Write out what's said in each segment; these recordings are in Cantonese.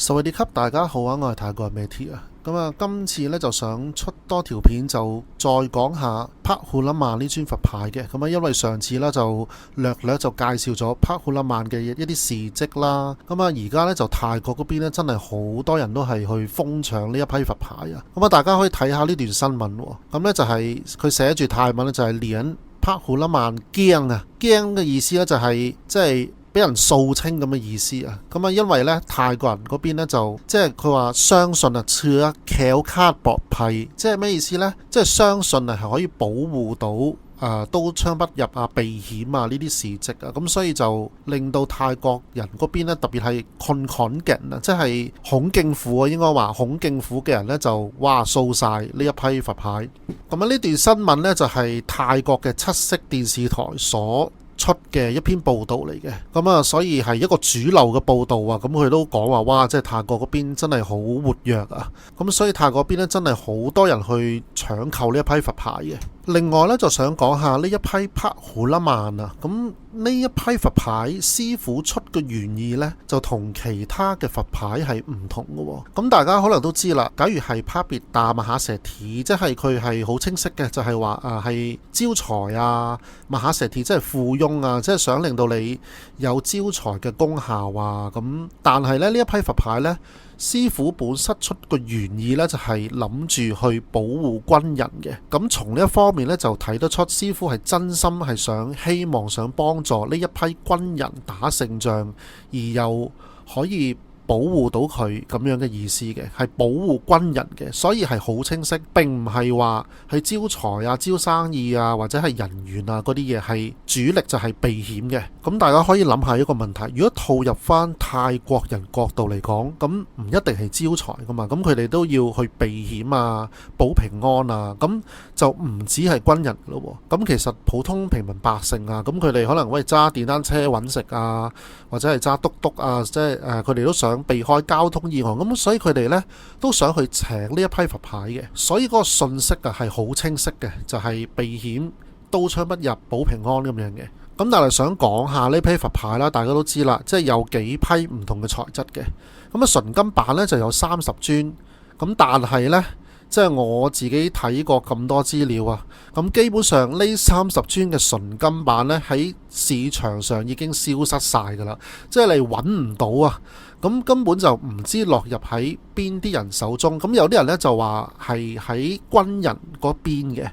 สวัสดีครับ，大家好啊，我係泰國美鐵啊。咁啊，今次咧就想出多條片，就再講下帕胡拉曼呢尊佛牌嘅。咁啊，因為上次咧就略就介紹咗帕胡拉曼嘅一啲事蹟啦。咁啊，而家咧就泰國嗰邊咧真係好多人都係去瘋搶呢一批佛牌啊。咁啊，大家可以睇下呢段新聞喎。咁咧就係佢寫住泰文咧就係連帕胡拉曼驚啊，驚嘅意思咧就係即係俾人掃清咁嘅意思啊。咁啊，因為咧泰國人嗰邊咧就即係佢話相信啊，車橋卡薄批，即係咩意思呢？即係相信啊係可以保護到刀槍不入啊、避險啊呢啲事蹟啊。咁所以就令到泰國人嗰邊咧特別係恐勁啊，即係恐敬府啊，應該話恐敬府嘅人咧就哇掃晒呢一批佛牌。咁啊，呢段新聞呢，就係泰國嘅七色電視台所出嘅一篇報道嚟嘅。咁啊，所以係一個主流嘅報道啊。咁佢都講話哇，即係泰國嗰邊真係好活躍啊。咁所以泰國嗰邊咧真係好多人去搶購呢一批佛牌嘅。另外咧就想講下呢一批帕胡拉曼啊。咁呢一批佛牌師傅出嘅原意呢，就同其他嘅佛牌係唔同嘅。咁大家可能都知啦，假如係帕別達馬哈蛇鐵，即係佢係好清晰嘅，就係話係招財啊，馬哈蛇鐵即係富翁啊，即係想令到你有招財嘅功效啊。咁但係咧呢一批佛牌呢，師傅本身出個原意呢，就係諗住去保護軍人嘅。咁從呢一方面呢，就睇得出師傅係真心係希望想幫助呢一批軍人打勝仗，而又可以保護到佢咁樣嘅意思嘅，係保護軍人嘅。所以係好清晰，並唔係話係招財啊、招生意啊或者係人緣啊嗰啲嘢，係主力就係避險嘅。咁大家可以諗下一個問題，如果套入翻泰國人角度嚟講，咁唔一定係招財噶嘛，咁佢哋都要去避險啊、保平安啊，咁就唔止係軍人咯。咁其實普通平民百姓啊，咁佢哋可能喂揸電單車揾食啊，或者係揸嘟嘟啊，即係佢哋都想避開交通意外，咁所以佢哋呢都想去請呢一批佛牌嘅。所以嗰個信息啊係好清晰嘅，就係避險、刀槍不入、保平安咁樣嘅。咁但係想講下呢批佛牌啦，大家都知啦，即係有幾批唔同嘅材質嘅。咁啊純金版呢就有30尊，咁但係呢，即係我自己睇過咁多資料啊，咁基本上呢30尊嘅純金版呢，喺市場上已經消失晒噶啦，即係你揾唔到啊。咁根本就唔知落入喺邊啲人手中。咁有啲人呢就話係喺軍人嗰邊嘅，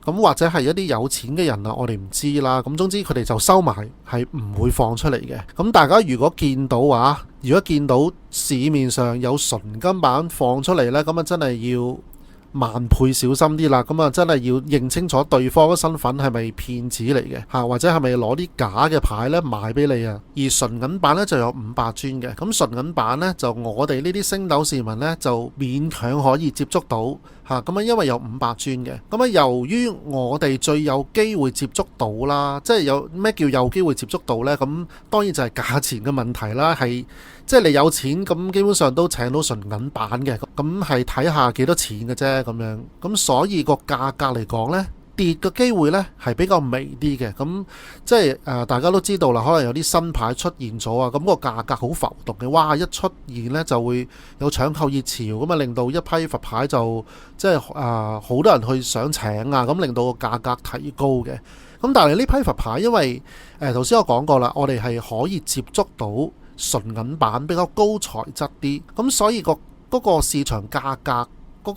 咁或者係一啲有錢嘅人啊，我哋唔知啦。咁總之佢哋就收埋，係唔會放出嚟嘅。咁大家如果見到市面上有純金版放出嚟呢，咁啊真係要萬倍小心啲啦。咁啊真係要認清楚對方嘅身份係咪騙子嚟嘅嚇，或者係咪攞啲假嘅牌咧賣俾你啊？而純銀版咧就有500尊嘅。咁純銀版咧就我哋呢啲星斗市民咧就勉強可以接觸到嚇。咁啊因為有500尊嘅。咁啊由於我哋最有機會接觸到啦，即係有咩叫有機會接觸到咧？咁當然就係價錢嘅問題啦，係即係你有錢咁基本上都請到純銀版嘅。咁係睇下幾多錢嘅啫。咁樣，咁所以個價格嚟講呢，跌嘅機會呢係比較微啲嘅。咁即係大家都知道啦，可能有啲新牌出現咗啊，咁個價格好浮動嘅，哇！一出現呢就會有搶購熱潮，咁啊令到一批佛牌就即係好多人去想請啊，咁令到個價格提高嘅。咁但係呢批佛牌，因為頭先我講過啦，我哋係可以接觸到純銀版比較高材質啲，咁所以嗰個市場價格嗰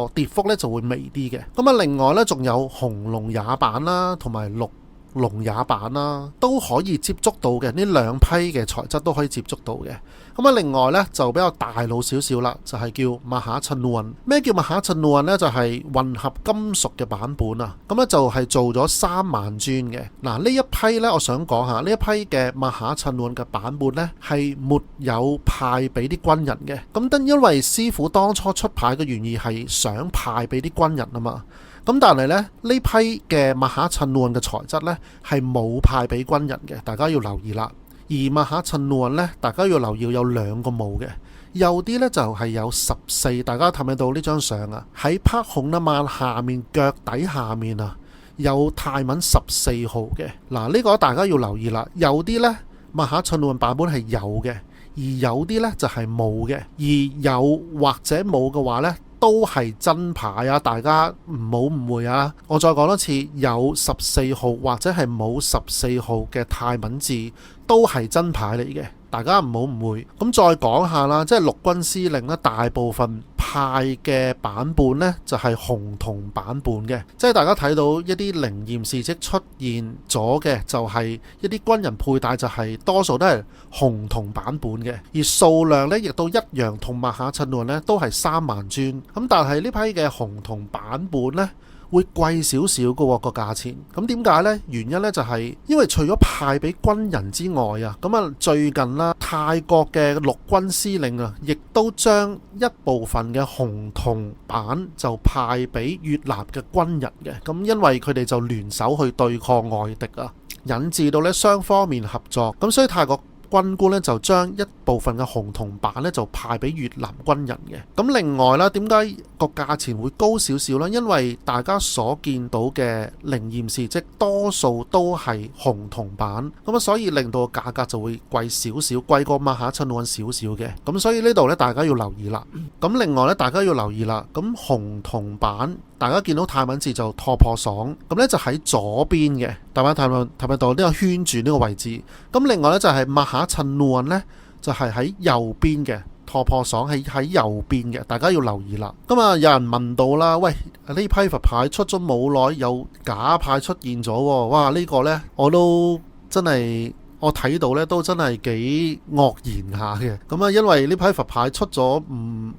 個跌幅咧就會微啲嘅。咁啊，另外咧仲有紅龍也版啦，同埋綠龍也版啦，都可以接觸到嘅。呢兩批嘅材質都可以接觸到嘅。咁啊，另外咧就比較大路少少啦，就係叫馬哈襯運。咩叫馬哈襯運呢？就係混合金屬嘅版本啊。咁咧就係做咗3萬尊嘅。嗱，呢一批咧，我想講下呢一批嘅馬哈襯運嘅版本咧，係沒有派俾啲軍人嘅。咁因為師傅當初出牌嘅原意係想派俾啲軍人啊嘛。咁但係咧呢批嘅馬哈襯運嘅材質咧係冇派俾軍人嘅，大家要留意啦。而馬哈襯運咧，大家要留意有2個帽嘅，有啲咧就係有14，大家睇唔睇到呢張相啊？喺帕孔啦曼下面腳底下面啊，有泰文14號嘅。嗱，呢個大家要留意啦。有啲咧馬哈襯運版本係有嘅。而有啲呢就係冇嘅。而有或者冇嘅話呢，都係真牌啊！大家唔好誤會啊！我再講多次，有14號或者係冇14號嘅泰文字都係真牌嚟嘅，大家唔好誤會。咁再講下啦，即係陸軍司令咧，大部分派嘅版本呢，就係紅銅版本嘅，即係大家睇到一啲靈驗事蹟出現咗嘅，就係一啲軍人佩戴就係多數都係紅銅版本嘅，而數量呢，亦都一樣，同馬哈陳亂呢都係3萬尊。咁但係呢批嘅紅銅版本呢，會貴少少嘅個價錢。咁點解呢？原因呢就係因為除咗派俾軍人之外啊，咁啊最近啦，泰國嘅陸軍司令啊，亦都將一部分嘅紅銅版就派俾越南嘅軍人嘅。咁因為佢哋就聯手去對抗外敵啊，引致到呢雙方面合作。咁所以泰國軍官咧就將一部分嘅紅銅版咧就派俾越南軍人嘅。咁另外啦，點解個價錢會高少少呢？因為大家所見到嘅靈驗事蹟多數都係紅銅版，咁啊所以令到個價格就會貴少少，貴過馬哈陳亂少少嘅。咁所以呢度咧大家要留意啦。咁另外咧大家要留意啦，咁紅銅版大家見到泰文字就托破爽，咁咧就喺左邊嘅，大家睇唔到呢個圈住呢個位置。咁另外咧就係馬哈陳亂咧就係喺右邊嘅，托破爽係喺右邊嘅，大家要留意啦。咁啊有人問到啦，喂，呢批佛牌出咗冇耐，有假牌出現咗，哇呢個呢我都真係我睇到呢都真係幾愕然下嘅。咁啊因為呢批佛牌出咗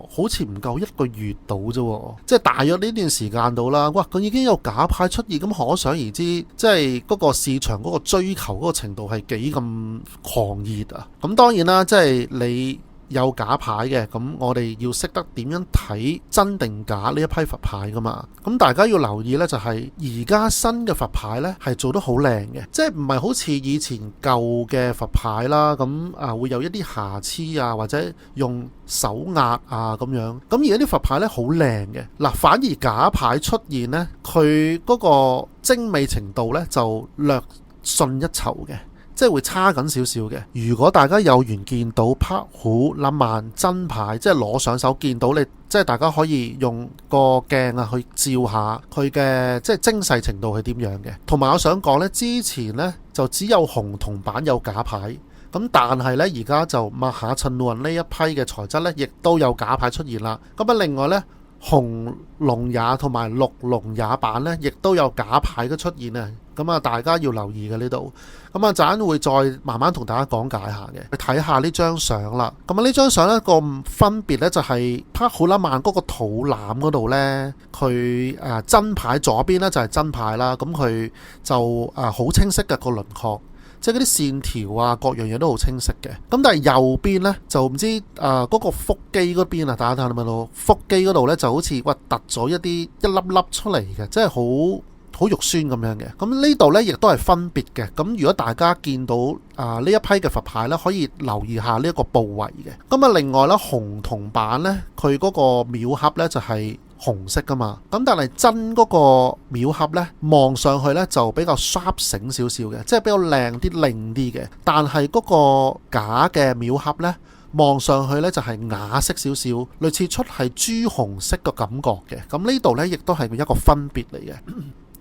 好似唔夠1個月到啫，即係大約呢段時間到啦。哇，佢已經有假牌出現，咁可想而知，即係嗰個市場嗰個追求嗰個程度係幾咁狂熱啊！咁當然啦，即係你有假牌嘅，咁我哋要識得點樣睇真定假呢一批佛牌噶嘛。咁大家要留意呢，就係而家新嘅佛牌呢係做得好靚嘅，即係唔係好似以前舊嘅佛牌啦，咁會有一啲瑕疵啊，或者用手壓啊咁樣。咁而家啲佛牌呢好靚嘅，嗱反而假牌出現呢，佢嗰個精美程度呢就略遜一籌嘅。即係會差緊少少嘅。如果大家有緣見到帕虎林曼真牌，即係攞上手見到你，即係大家可以用個鏡啊去照下佢嘅即係精細程度係點樣嘅。同埋我想講呢，之前呢就只有紅銅版有假牌，咁但係呢而家就馬哈陳亂呢一批嘅材質呢，亦都有假牌出現啦。咁啊另外呢，紅龍也同埋綠龍也版呢，亦都有假牌嘅出現啊。咁啊，大家要留意嘅呢度。咁啊，陣會再慢慢同大家講解下嘅。睇下呢張相啦。咁啊，呢張相呢個分別呢，就係帕虎林曼嗰個肚腩嗰度呢，佢真牌左邊呢就係真牌啦。咁佢就好清晰嘅個輪廓，即係嗰啲線條啊，各樣嘢都好清晰嘅。咁但係右邊呢，就唔知嗰個腹肌嗰邊啊，大家睇到腹肌嗰度呢，就好似突咗一粒粒出嚟嘅，即係好肉酸咁樣嘅。咁呢度呢亦都係分別嘅。咁如果大家見到呢一批嘅佛牌呢，可以留意下呢一個部位嘅。咁啊另外呢，紅銅版呢，佢嗰個廟盒呢就係紅色噶嘛。咁但係真嗰個廟盒呢，望上去呢就比較 sharp 醒少少嘅，即係比較靚啲靚啲嘅。但係嗰個假嘅廟盒呢，望上去呢就係啞色少少，類似出係朱紅色嘅感覺嘅。咁呢度呢亦都係一個分別嚟嘅。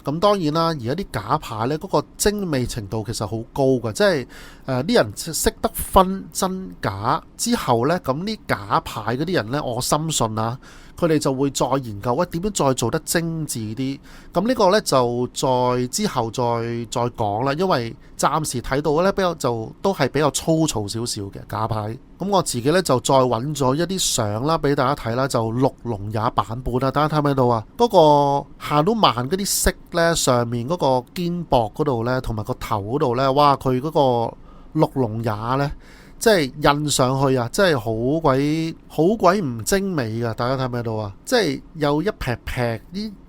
咁當然啦，而家啲假牌呢，嗰個精美程度其實好高嘅，即係啲人識得分真假之後呢，咁啲假牌嗰啲人呢，我深信啊，佢哋就會再研究點樣再做得精緻啲。咁呢個呢，就再之後再講啦，因為暫時睇到呢，比較就都係比較粗糙少少嘅假牌。咁我自己呢，就再揾咗一啲相啦俾大家睇啦，就綠龍也版本啊，大家睇唔睇到啊？嗰個夏都曼嗰啲色呢，上面嗰個肩膊嗰度呢，同埋個頭嗰度呢，哇！佢嗰個綠龍也呢，即係印上去啊，即係好鬼唔精美噶，大家睇唔睇到啊？即係有一劈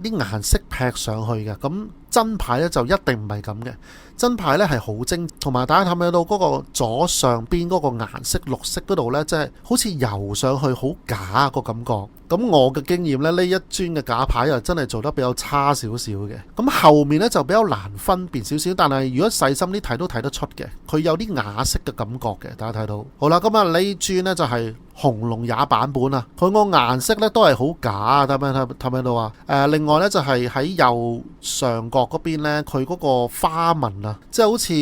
啲顏色劈上去嘅，咁真牌呢，就一定唔係咁嘅。真牌呢係好精，同埋大家睇唔睇到嗰個左上邊嗰個顏色綠色嗰度呢，即係好似油上去好假個感覺。咁我嘅經驗呢，呢一磚嘅假牌又真係做得比較差少少嘅。咁後面呢就比較難分辨少少，但係如果細心啲睇都睇得出嘅，佢有啲啞色嘅感覺嘅。大家睇到好啦，咁啊呢磚呢就係紅龍也版本啊，佢個顏色呢都係好假，睇唔睇到啊？另外呢就係喺右上角嗰邊呢，佢嗰個花紋啊，即係好似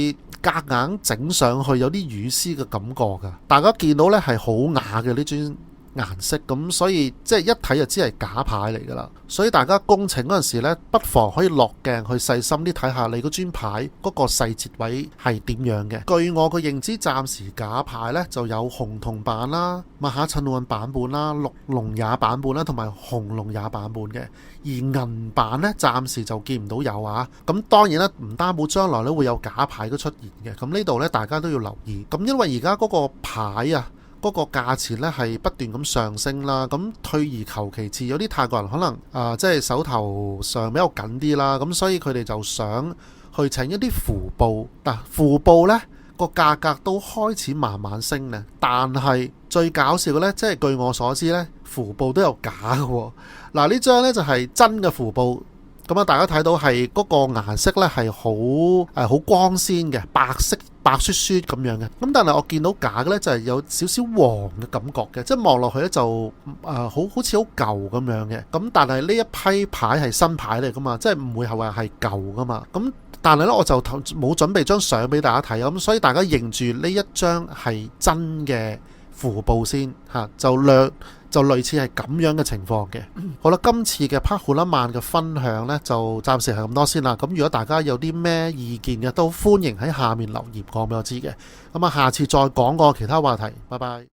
夾硬整上去，有啲乳絲嘅感覺噶。大家見到呢係好啞嘅呢磚顏色，咁所以即係一睇就知係假牌嚟噶啦。所以大家工程嗰陣時呢，不妨可以落鏡去細心啲睇下你嗰磚牌嗰個細節位係點樣嘅。據我嘅認知，暫時假牌呢就有紅銅版啦、馬哈襯運版本啦、綠龍也版本啦，同埋紅龍也版本嘅。而銀版呢，暫時就見唔到有啊。咁當然啦，唔擔保將來咧會有假牌都出現嘅。咁呢度呢，大家都要留意。咁因為而家嗰個牌啊，嗰個價錢咧係不斷咁上升啦，咁退而求其次，有啲泰國人可能即係手頭上比較緊啲啦，咁所以佢哋就想去請一啲符布。嗱，符布呢個價格都開始慢慢升咧，但係最搞笑嘅呢，即係據我所知呢，符布都有假嘅喎。嗱，呢張呢就係真嘅符布。咁啊，大家睇到係嗰個顏色咧係好光鮮嘅，白色白雪雪咁樣嘅。咁但係我見到假嘅咧就係有少少黃嘅感覺嘅，即係望落去咧就好似好舊咁樣嘅。咁但係呢一批牌係新牌嚟噶嘛，即係唔會係話係舊噶嘛。咁但係咧我就冇準備張相俾大家睇，咁所以大家認住呢一張係真嘅符布先嚇，就類似係咁樣嘅情況嘅。好啦，今次嘅帕胡拉曼嘅分享呢，就暫時係咁多先啦。咁如果大家有啲咩意見嘅，都歡迎喺下面留言講俾我知嘅。咁啊，下次再講個其他話題。拜拜。